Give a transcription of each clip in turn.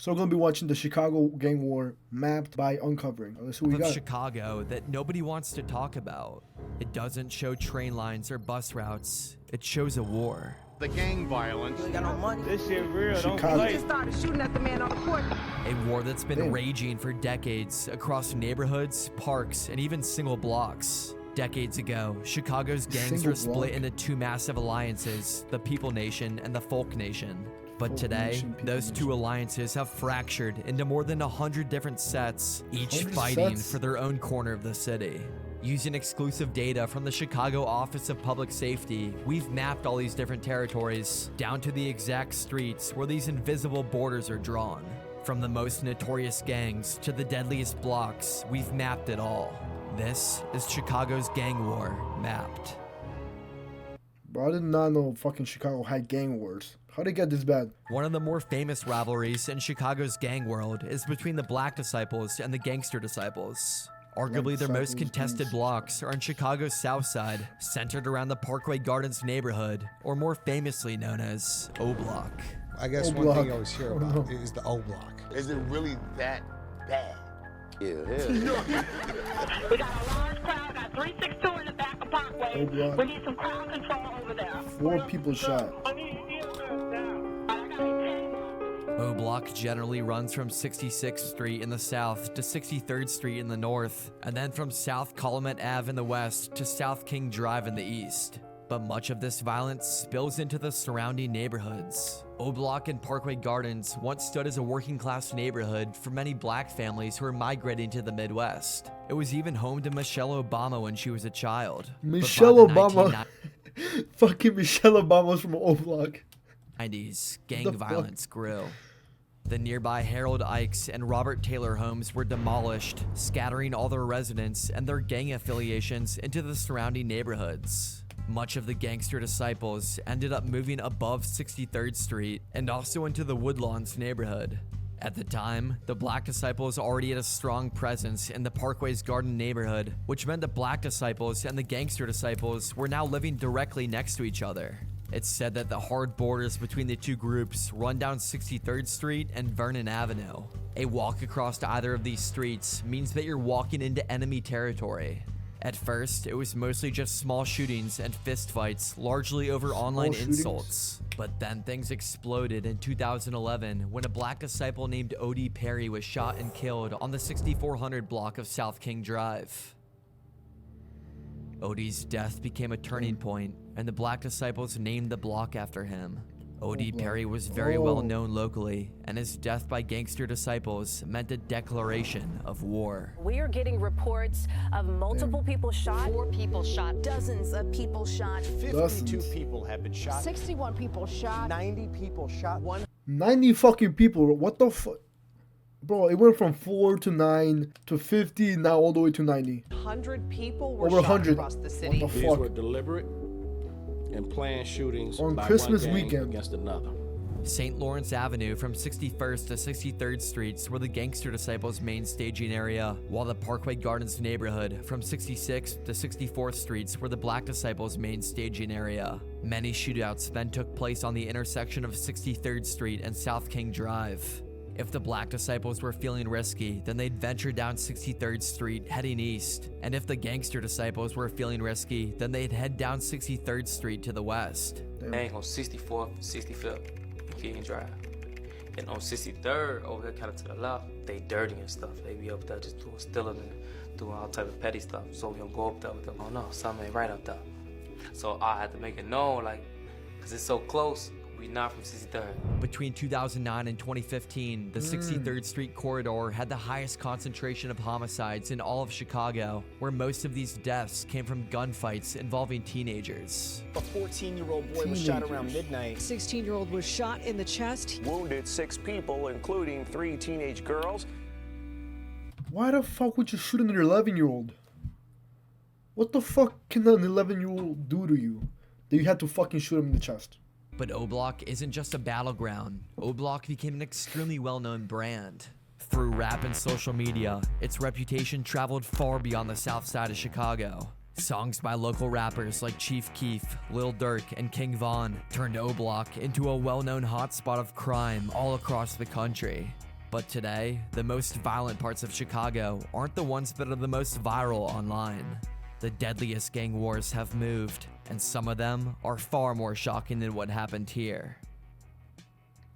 So we're gonna be watching the Chicago gang war mapped by Uncovering. Let's see what we Of got. Chicago that nobody wants to talk about. It doesn't show train lines or bus routes. It shows a war. The gang violence. You ain't got no money. This shit real, don't Chicago. play. Just started shooting at the man on the court. A war that's been Damn. raging for decades across neighborhoods, parks, and even single blocks. Decades ago, Chicago's gangs Single were split block. into two massive alliances, the People Nation and the Folk Nation. But Folk today, Nation, People those two Nation. alliances have fractured into more than 100 different sets, each 100 fighting sets? for their own corner of the city. Using exclusive data from the Chicago Office of Public Safety, we've mapped all these different territories down to the exact streets where these invisible borders are drawn. From the most notorious gangs to the deadliest blocks, we've mapped it all. This is Chicago's gang war mapped. Bro, I did not know fucking Chicago had gang wars. How'd it get this bad? One of the more famous rivalries in Chicago's gang world is between the Black Disciples and the Gangster Disciples. Arguably their most Disciples, contested geez. blocks are in Chicago's South Side, centered around the Parkway Gardens neighborhood, or more famously known as O Block. I guess O one Block. thing you always hear about is the O Block. Is it really that bad? Yeah. We got a large crowd, got 362 in the back of Parkway. Oh, God. We need some crowd control over there. 4 people shot. I need EMS now. I got a 10. O Block generally runs from 66th Street in the south to 63rd Street in the north, and then from South Calumet Ave in the west to South King Drive in the east. But much of this violence spills into the surrounding neighborhoods. O Block and Parkway Gardens once stood as a working class neighborhood for many black families who were migrating to the Midwest. It was even home to Michelle Obama when she was a child. But by Michelle the Obama. Fucking Michelle Obama's from O Block. 1990s, gang The fuck? violence grew. The nearby Harold Ikes and Robert Taylor homes were demolished, scattering all their residents and their gang affiliations into the surrounding neighborhoods. Much of the Gangster Disciples ended up moving above 63rd Street and also into the Woodlawns neighborhood. At the time, the Black Disciples already had a strong presence in the Parkway's Garden neighborhood, which meant the Black Disciples and the Gangster Disciples were now living directly next to each other. It's said that the hard borders between the two groups run down 63rd Street and Vernon Avenue. A walk across either of these streets means that you're walking into enemy territory. At first, it was mostly just small shootings and fistfights, largely over online shootings? insults. But then things exploded in 2011 when a Black Disciple named Odie Perry was shot and killed on the 6400 block of South King Drive. Odie's death became a turning point, and the Black Disciples named the block after him. Odie Perry was very well known locally, and his death by Gangster Disciples meant a declaration of war. We are getting reports of multiple people shot. 4 people shot. Dozens of people shot. 52 people have been shot. 61 people shot. 90 people shot. 90 fucking people. What the fuck? Bro, it went from 4 to 9 to 50, now all the way to 90. 100 people were Over shot 100. across the What city. the These fuck? were deliberate and planned shootings On by Christmas one gang weekend. against another. St. Lawrence Avenue from 61st to 63rd Streets were the Gangster Disciples' main staging area, while the Parkway Gardens neighborhood from 66th to 64th Streets were the Black Disciples' main staging area. Many shootouts then took place on the intersection of 63rd Street and South King Drive. If the Black Disciples were feeling risky, then they'd venture down 63rd Street heading east. And if the Gangster Disciples were feeling risky, then they'd head down 63rd Street to the west. Bang on 64th, 65th, King Drive. And on 63rd, over here kind of to the left, they dirty and stuff. They be up there just doing stealing and doing all type of petty stuff. So we don't go up there with them. Oh no, something ain't right up there. So I had to make it known, like, cause it's so close, we not from 63rd. Between 2009 and 2015, the 63rd Street corridor had the highest concentration of homicides in all of Chicago, where most of these deaths came from gunfights involving teenagers. A 14-year-old boy was shot around midnight. 16-year-old was shot in the chest. Wounded 6 people, including 3 teenage girls. Why the fuck would you shoot an 11-year-old? What the fuck can an 11-year-old do to you that you had to fucking shoot him in the chest? But O Block isn't just a battleground. O Block became an extremely well-known brand. Through rap and social media, its reputation traveled far beyond the south side of Chicago. Songs by local rappers like Chief Keef, Lil Durk, and King Von turned O Block into a well-known hotspot of crime all across the country. But today, the most violent parts of Chicago aren't the ones that are the most viral online. The deadliest gang wars have moved, and some of them are far more shocking than what happened here.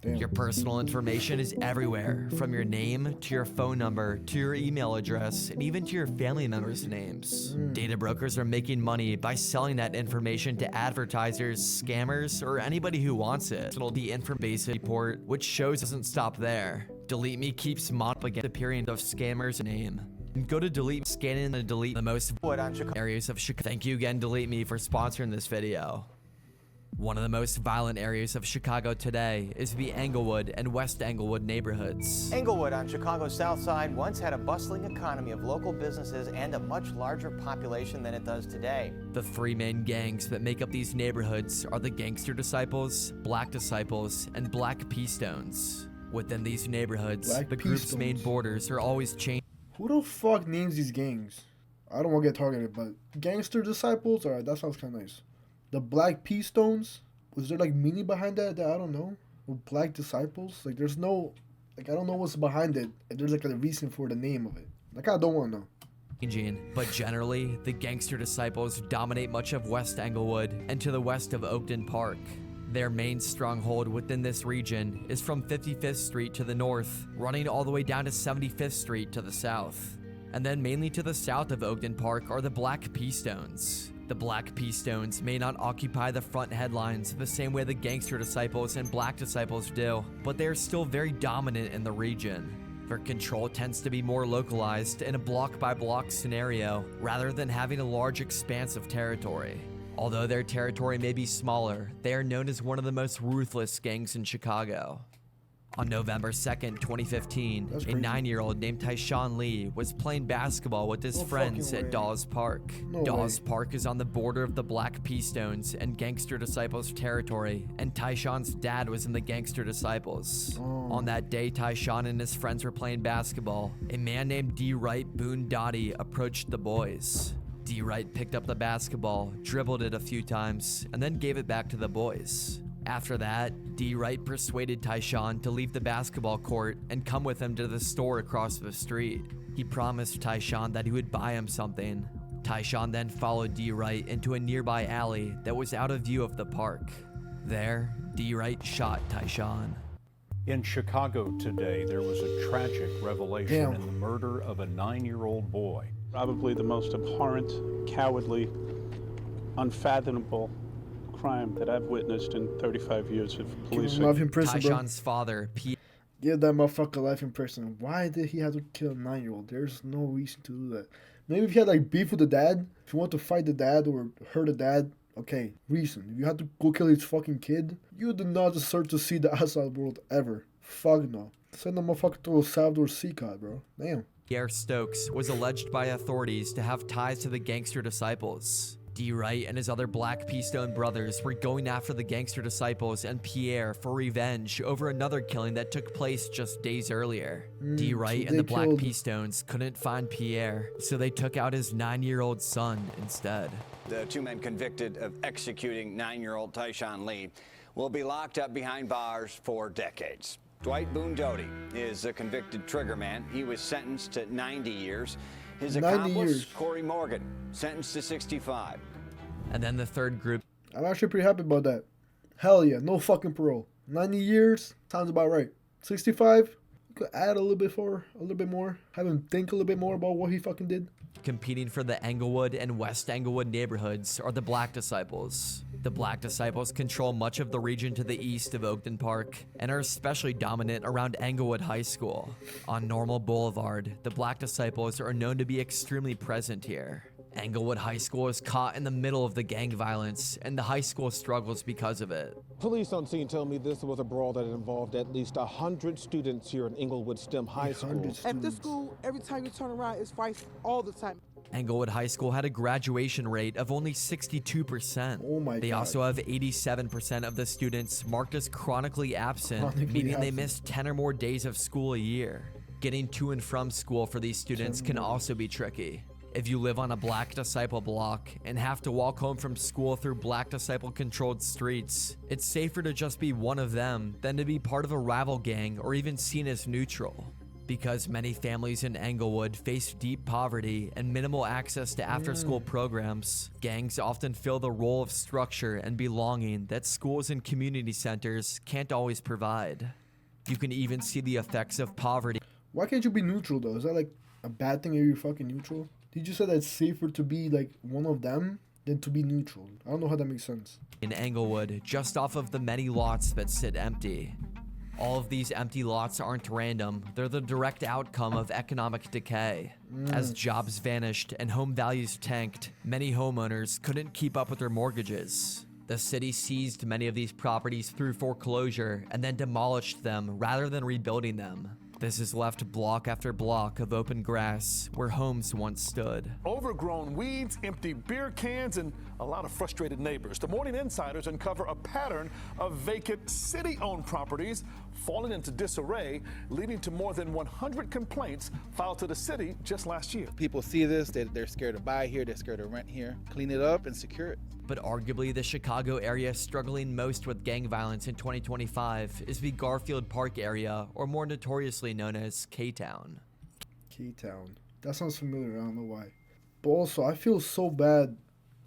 Damn. Your personal information is everywhere, from your name to your phone number to your email address and even to your family members' names. Data brokers are making money by selling that information to advertisers, scammers, or anybody who wants it. The information report, which shows doesn't stop there. Delete Me keeps monitoring the appearance of scammers' name. Go to Delete Me, scan in and delete the most areas of Chicago. Thank you again, Delete Me, for sponsoring this video. One of the most violent areas of Chicago today is the Englewood and West Englewood neighborhoods. Englewood on Chicago's south side once had a bustling economy of local businesses and a much larger population than it does today. The three main gangs that make up these neighborhoods are the Gangster Disciples, Black Disciples, and Black P-Stones. Within these neighborhoods, Black the group's P-Stones. main borders are always changing. Who the fuck names these gangs? I don't want to get targeted, but Gangster Disciples? Alright, that sounds kind of nice. The Black P-Stones? Was there like meaning behind that I don't know? Or Black Disciples? Like there's no, like I don't know what's behind it. And there's like a reason for the name of it. Like I don't want to know. But generally, the Gangster Disciples dominate much of West Englewood and to the west of Oakton Park. Their main stronghold within this region is from 55th Street to the north, running all the way down to 75th Street to the south. And then mainly to the south of Oakton Park are the Black P-Stones. The Black P-Stones may not occupy the front headlines the same way the Gangster Disciples and Black Disciples do, but they are still very dominant in the region. Their control tends to be more localized in a block-by-block scenario, rather than having a large expanse of territory. Although their territory may be smaller, they are known as one of the most ruthless gangs in Chicago. On November 2nd, 2015, That's a crazy. 9-year-old named Tyshawn Lee was playing basketball with his No friends fucking at way. Dawes Park. No Dawes way. Park is on the border of the Black P-Stones and Gangster Disciples territory, and Tyshawn's dad was in the Gangster Disciples. Oh. On that day Tyshawn and his friends were playing basketball, a man named D. Wright Boone Dottie approached the boys. D. Wright picked up the basketball, dribbled it a few times, and then gave it back to the boys. After that, D. Wright persuaded Tyshawn to leave the basketball court and come with him to the store across the street. He promised Tyshawn that he would buy him something. Tyshawn then followed D. Wright into a nearby alley that was out of view of the park. There, D. Wright shot Tyshawn. In Chicago today, there was a tragic revelation Damn. in the murder of a 9-year-old boy. Probably the most abhorrent, cowardly, unfathomable crime that I've witnessed in 35 years of Give policing. him life in prison, bro. Tyshawn's father, P. Give that motherfucker life in prison. Why did he have to kill a 9-year-old? There's no reason to do that. Maybe if he had like beef with the dad, if you want to fight the dad or hurt the dad, okay, reason. If you had to go kill his fucking kid, you do not deserve to see the outside world ever. Fuck no. Send the motherfucker to El Salvador Seacot, bro. Damn. Pierre Stokes was alleged by authorities to have ties to the Gangster Disciples. D. Wright and his other Black P-Stone brothers were going after the Gangster Disciples and Pierre for revenge over another killing that took place just days earlier. D. Wright so and they the Black killed- P-Stones couldn't find Pierre, so they took out his 9-year-old son instead. The two men convicted of executing 9-year-old Tyshawn Lee will be locked up behind bars for decades. Dwight Boone Doty is a convicted triggerman. He was sentenced to 90 years. His 90 accomplice, years. Corey Morgan, sentenced to 65. And then the third group I'm actually pretty happy about that. Hell yeah, no fucking parole. 90 years, sounds about right. 65, you could add a little bit more. Have him think a little bit more about what he fucking did. competing for the Englewood and West Englewood neighborhoods are the Black Disciples. The Black Disciples control much of the region to the east of Oakton Park and are especially dominant around Englewood High School. On Normal Boulevard, the Black Disciples are known to be extremely present here. Englewood High School is caught in the middle of the gang violence, and the high school struggles because of it. Police on scene tell me this was a brawl that involved at least 100 students here in Englewood STEM High School. At this school, every time you turn around, it's fights all the time. Englewood High School had a graduation rate of only 62%. Oh my They God. also have 87% of the students marked as chronically absent, meaning they missed 10 or more days of school a year. Getting to and from school for these students can also be tricky. If you live on a Black Disciple block and have to walk home from school through Black Disciple controlled streets, it's safer to just be one of them than to be part of a rival gang or even seen as neutral. Because many families in Englewood face deep poverty and minimal access to after-school programs, gangs often fill the role of structure and belonging that schools and community centers can't always provide. You can even see the effects of poverty. Why can't you be neutral though? Is that like a bad thing if you're fucking neutral? Did you say that it's safer to be like one of them than to be neutral? I don't know how that makes sense. In Englewood, just off of the many lots that sit empty. All of these empty lots aren't random, they're the direct outcome of economic decay. As jobs vanished and home values tanked, many homeowners couldn't keep up with their mortgages. The city seized many of these properties through foreclosure and then demolished them rather than rebuilding them. This has left block after block of open grass where homes once stood. Overgrown weeds, empty beer cans, and a lot of frustrated neighbors. The Morning Insiders uncover a pattern of vacant city-owned properties falling into disarray, leading to more than 100 complaints filed to the city just last year. People see this, they're scared to buy here, they're scared to rent here. Clean it up and secure it. But arguably the Chicago area struggling most with gang violence in 2025 is the Garfield Park area, or more notoriously known as K-Town. K-Town. That sounds familiar, I don't know why. But also, I feel so bad.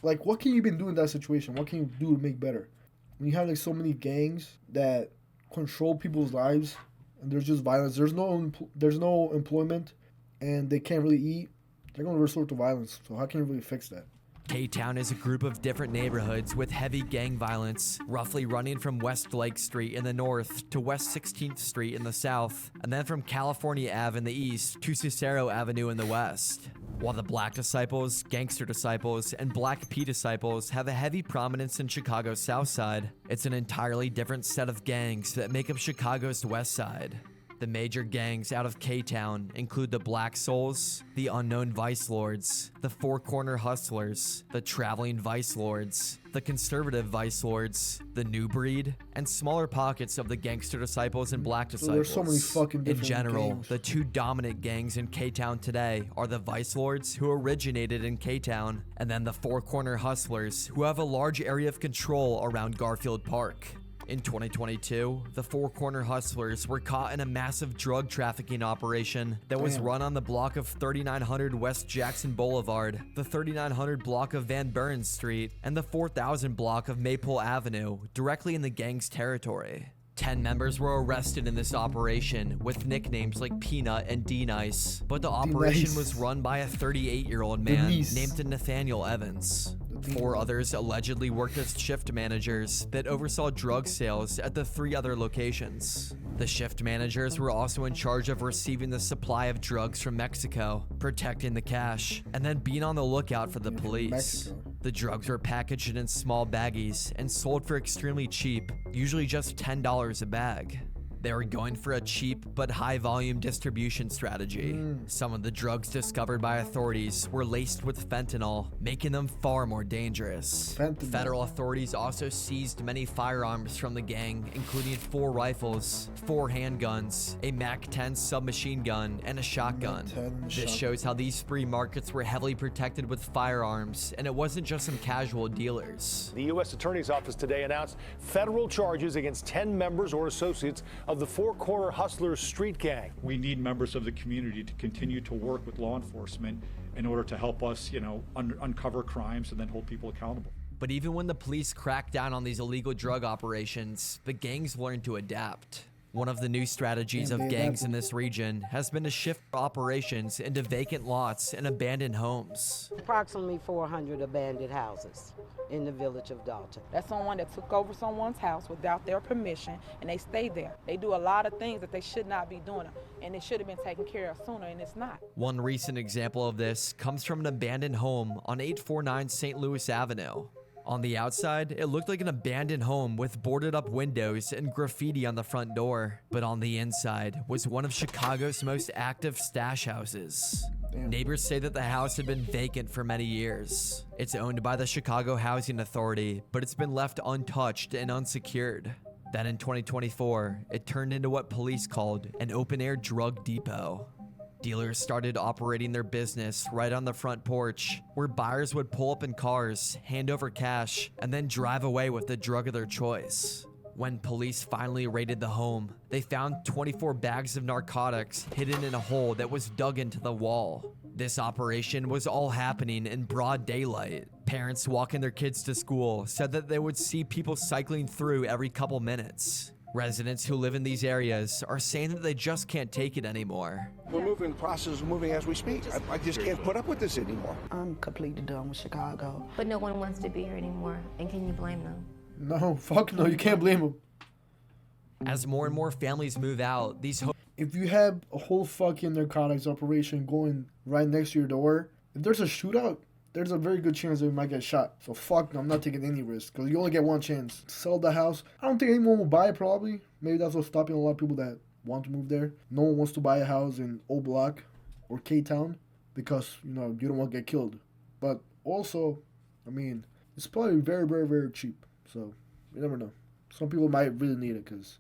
Like, what can you even do in that situation? What can you do to make better? When you have like so many gangs that control people's lives, and there's just violence, there's no employment, and they can't really eat, they're going to resort to violence. So how can you really fix that? K-Town is a group of different neighborhoods with heavy gang violence, roughly running from West Lake Street in the north to West 16th Street in the south, and then from California Ave in the east to Cicero Avenue in the west. While the Black Disciples, Gangster Disciples, and Black P Disciples have a heavy prominence in Chicago's south side, it's an entirely different set of gangs that make up Chicago's west side. The major gangs out of K-Town include the Black Souls, the Unknown Vice Lords, the Four Corner Hustlers, the Traveling Vice Lords, the Conservative Vice Lords, the New Breed, and smaller pockets of the Gangster Disciples and Black Disciples. So there's so many fucking different In general, gangs. the two dominant gangs in K-Town today are the Vice Lords, who originated in K-Town, and then the Four Corner Hustlers, who have a large area of control around Garfield Park. In 2022, the Four Corner Hustlers were caught in a massive drug trafficking operation that was run on the block of 3900 West Jackson Boulevard, the 3900 block of Van Buren Street, and the 4000 block of Maypole Avenue, directly in the gang's territory. 10 members were arrested in this operation with nicknames like Peanut and D-Nice, but the operation was run by a 38-year-old man named Nathaniel Evans. 4 others allegedly worked as shift managers that oversaw drug sales at the 3 other locations. The shift managers were also in charge of receiving the supply of drugs from Mexico, protecting the cash, and then being on the lookout for the police. The drugs were packaged in small baggies and sold for extremely cheap, usually just $10 a bag. They were going for a cheap but high volume distribution strategy. Some of the drugs discovered by authorities were laced with fentanyl, making them far more dangerous. Federal authorities also seized many firearms from the gang, including 4 rifles, 4 handguns, a MAC-10 submachine gun, and a shotgun. This shows how these free markets were heavily protected with firearms, and it wasn't just some casual dealers. The U.S. Attorney's Office today announced federal charges against 10 members or associates of the Four Corner Hustlers street gang. We need members of the community to continue to work with law enforcement in order to help us, uncover crimes and then hold people accountable. But even when the police cracked down on these illegal drug operations, the gangs learned to adapt. One of the new strategies of gangs in this region has been to shift operations into vacant lots and abandoned homes. Approximately 400 abandoned houses in the village of Dalton. That's someone that took over someone's house without their permission, and they stay there. They do a lot of things that they should not be doing, and it should have been taken care of sooner, and it's not. One recent example of this comes from an abandoned home on 849 St. Louis Avenue. On the outside, it looked like an abandoned home with boarded up windows and graffiti on the front door. But on the inside was one of Chicago's most active stash houses. Neighbors say that the house had been vacant for many years. It's owned by the Chicago Housing Authority, but it's been left untouched and unsecured. Then in 2024, it turned into what police called an open-air drug depot. Dealers started operating their business right on the front porch, where buyers would pull up in cars, hand over cash, and then drive away with the drug of their choice. When police finally raided the home, they found 24 bags of narcotics hidden in a hole that was dug into the wall. This operation was all happening in broad daylight. Parents walking their kids to school said that they would see people cycling through every couple minutes. Residents who live in these areas are saying that they just can't take it anymore. We're moving, the process is moving as we speak. I just can't put up with this anymore. I'm completely done with Chicago. But no one wants to be here anymore, and can you blame them? No, fuck no, you can't blame them. As more and more families move out, if you have a whole fucking narcotics operation going right next to your door, if there's a shootout, there's a very good chance that you might get shot. So fuck no, I'm not taking any risk, because you only get one chance. Sell the house. I don't think anyone will buy it, probably. Maybe that's what's stopping a lot of people that want to move there. No one wants to buy a house in O Block or K-Town because, you know, you don't want to get killed. But also, I mean, it's probably very, very, very cheap. So you never know. Some people might really need it because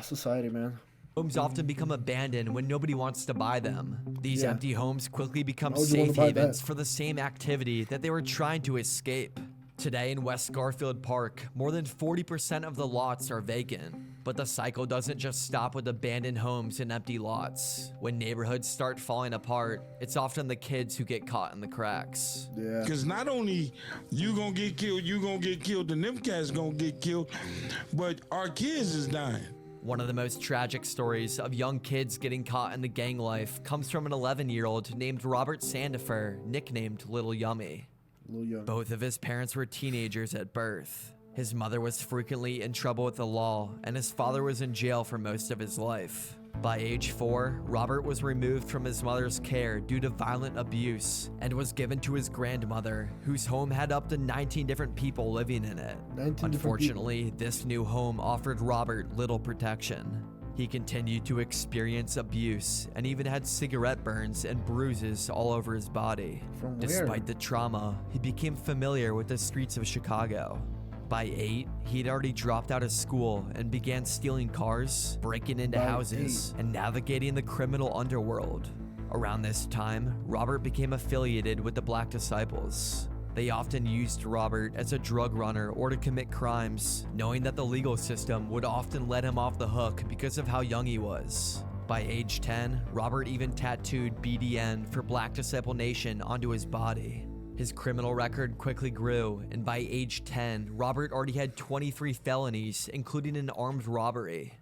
society, man. Homes often become abandoned when nobody wants to buy them. These empty homes quickly become Why would you wanna safe buy havens that? for the same activity that they were trying to escape. Today in West Garfield Park, more than 40% of the lots are vacant. But the cycle doesn't just stop with abandoned homes and empty lots. When neighborhoods start falling apart, it's often the kids who get caught in the cracks. Yeah. Because not only you gonna get killed, and them cats gonna get killed, but our kids is dying. One of the most tragic stories of young kids getting caught in the gang life comes from an 11-year-old named Robert Sandifer, nicknamed Little Yummy. Both of his parents were teenagers at birth. His mother was frequently in trouble with the law, and his father was in jail for most of his life. By age 4, Robert was removed from his mother's care due to violent abuse and was given to his grandmother, whose home had up to 19 different people living in it. Unfortunately, this new home offered Robert little protection. He continued to experience abuse and even had cigarette burns and bruises all over his body. From where? Despite the trauma, he became familiar with the streets of Chicago. By 8, he'd already dropped out of school and began stealing cars, breaking into houses, and navigating the criminal underworld. Around this time, Robert became affiliated with the Black Disciples. They often used Robert as a drug runner or to commit crimes, knowing that the legal system would often let him off the hook because of how young he was. By age 10, Robert even tattooed BDN for Black Disciple Nation onto his body. His criminal record quickly grew, and by age 10, Robert already had 23 felonies, including an armed robbery.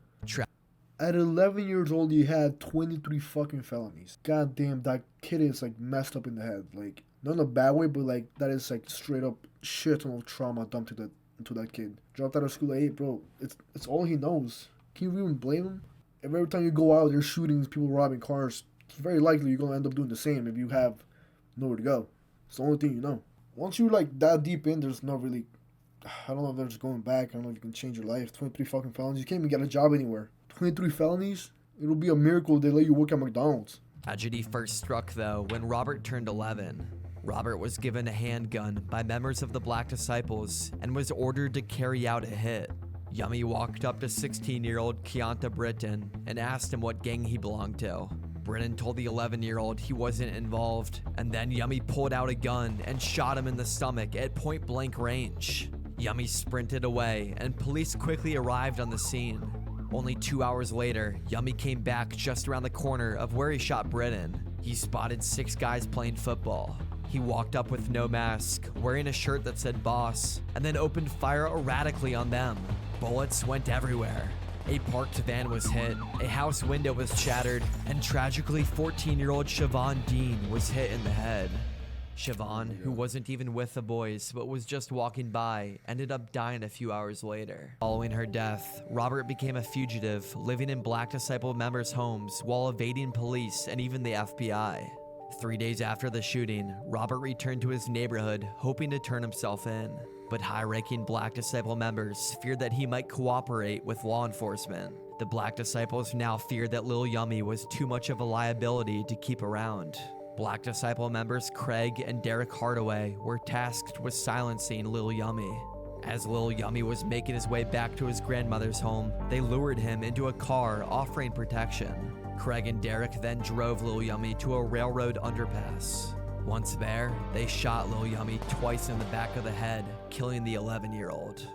At 11 years old, he had 23 fucking felonies. God damn, that kid is like messed up in the head. Like, not in a bad way, but like, that is like straight up shit ton of trauma dumped into that kid. Dropped out of school at 8, bro. It's all he knows. Can you even blame him? If every time you go out, there's shootings, people robbing cars, it's very likely you're gonna end up doing the same if you have nowhere to go. It's the only thing you know. Once you're like that deep in, there's not really, I don't know if there's going back. I don't know if you can change your life. 23 fucking felonies. You can't even get a job anywhere. 23 felonies? It'll be a miracle if they let you work at McDonald's. Tragedy first struck though when Robert turned 11. Robert was given a handgun by members of the Black Disciples and was ordered to carry out a hit. Yummy walked up to 16-year-old Keonta Britton and asked him what gang he belonged to. Britton told the 11-year-old he wasn't involved, and then Yummy pulled out a gun and shot him in the stomach at point-blank range. Yummy sprinted away, and police quickly arrived on the scene. Only 2 hours later, Yummy came back just around the corner of where he shot Britton. He spotted 6 guys playing football. He walked up with no mask, wearing a shirt that said boss, and then opened fire erratically on them. Bullets went everywhere. A parked van was hit, a house window was shattered, and tragically 14-year-old Siobhan Dean was hit in the head. Siobhan, who wasn't even with the boys but was just walking by, ended up dying a few hours later. Following her death, Robert became a fugitive, living in Black Disciple members' homes while evading police and even the FBI. 3 days after the shooting, Robert returned to his neighborhood, hoping to turn himself in. But high-ranking Black Disciple members feared that he might cooperate with law enforcement. The Black Disciples now feared that Lil Yummy was too much of a liability to keep around. Black Disciple members Craig and Derek Hardaway were tasked with silencing Lil Yummy. As Lil Yummy was making his way back to his grandmother's home, they lured him into a car offering protection. Craig and Derek then drove Lil Yummy to a railroad underpass. Once there, they shot Lil Yummy twice in the back of the head, killing the 11-year-old.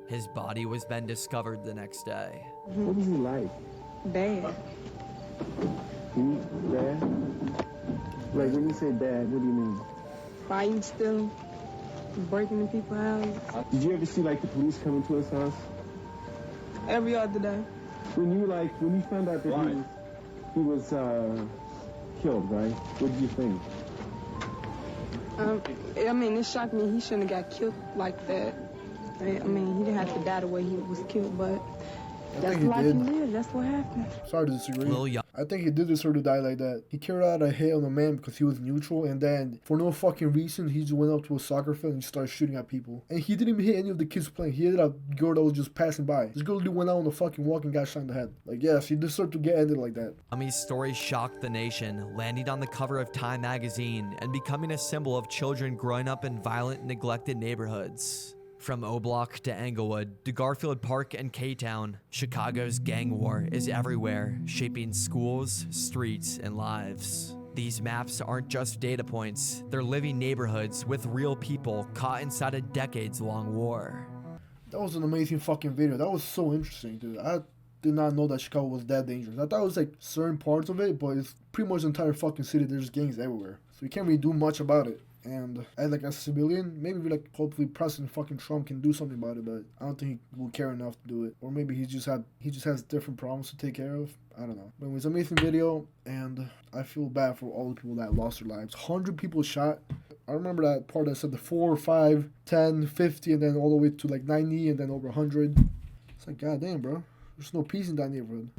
His body was then discovered the next day. What was he like? Bad. Bad? Like, when you say bad, what do you mean? Fighting, stealing, breaking in people's houses. Did you ever see, like, the police coming to his house? Every other day. When you found out that he was killed, right? What did you think? I mean, it shocked me. He shouldn't have got killed like that. I mean, he didn't have to die the way he was killed, but that's the life he lived. That's what happened. Sorry to disagree. I think he did deserve to die like that. He carried out a hit on a man because he was neutral, and then for no fucking reason, he just went up to a soccer field and started shooting at people. And he didn't even hit any of the kids playing. He hit a girl that was just passing by. This girl went out on the fucking walk and got shot in the head. Like, yes, he deserved to get ended like that. Yummy's story shocked the nation, landing on the cover of Time magazine and becoming a symbol of children growing up in violent, neglected neighborhoods. From O-Block to Englewood to Garfield Park and K-Town, Chicago's gang war is everywhere, shaping schools, streets, and lives. These maps aren't just data points, they're living neighborhoods with real people caught inside a decades-long war. That was an amazing fucking video. That was so interesting, dude. I did not know that Chicago was that dangerous. I thought it was like certain parts of it, but it's pretty much the entire fucking city. There's gangs everywhere. So you can't really do much about it. And as like a civilian, maybe like hopefully President fucking Trump can do something about it, but I don't think he will care enough to do it. Or maybe he just has different problems to take care of. I don't know. But it was an amazing video, and I feel bad for all the people that lost their lives. 100 people shot. I remember that part that said the 4, 5, 10, 50, and then all the way to like 90, and then over 100. It's like, goddamn, bro. There's no peace in that neighborhood.